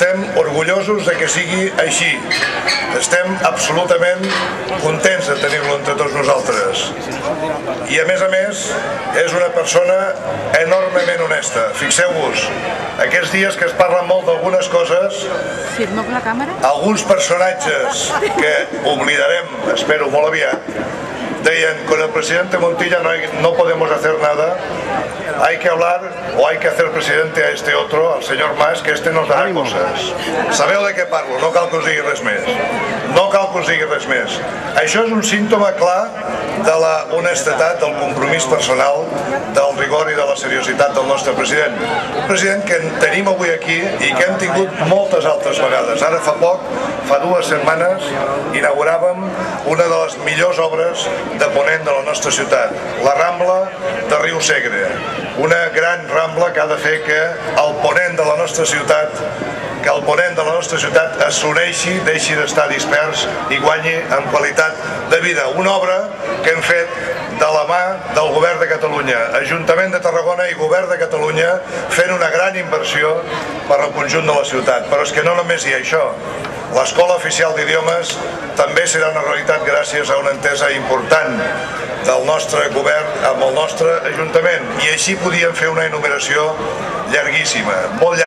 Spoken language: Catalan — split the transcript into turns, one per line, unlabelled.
Estem orgullosos de que sigui així. Estem absolutament contents de tenir-lo entre tots nosaltres. I a més, és una persona enormement honesta. Fixeu-vos, aquests dies que es parla molt d'algunes coses, alguns personatges que oblidarem, espero molt aviat, deien, con el presidente Montilla no podemos hacer nada, hay que hablar o hay que hacer presidente a este otro, al señor Mas, que este nos darà coses. Sabeu de què parlo, no cal que us digui res més. No cal que us digui res més. Això és un símptoma clar de la honestedat, del compromís personal, del rigor i de la seriositat del nostre president. Un president que tenim avui aquí i que hem tingut moltes altres vegades. Ara fa poc, fa 2 setmanes, inauguràvem una de les millors obres de ponent de la nostra ciutat, la Rambla de Riu Segre, una gran rambla que ha de fer que el ponent de la nostra ciutat s'uneixi, deixi d'estar dispers i guanyi en qualitat de vida. Una obra que hem fet de la mà del Govern de Catalunya, Ajuntament de Tarragona i Govern de Catalunya, fent una gran inversió per al conjunt de la ciutat. Però és que no només hi ha això. L'Escola Oficial d'Idiomes també serà una realitat gràcies a una entesa important del nostre govern amb el nostre Ajuntament. I així podíem fer una enumeració llarguíssima, molt llarga.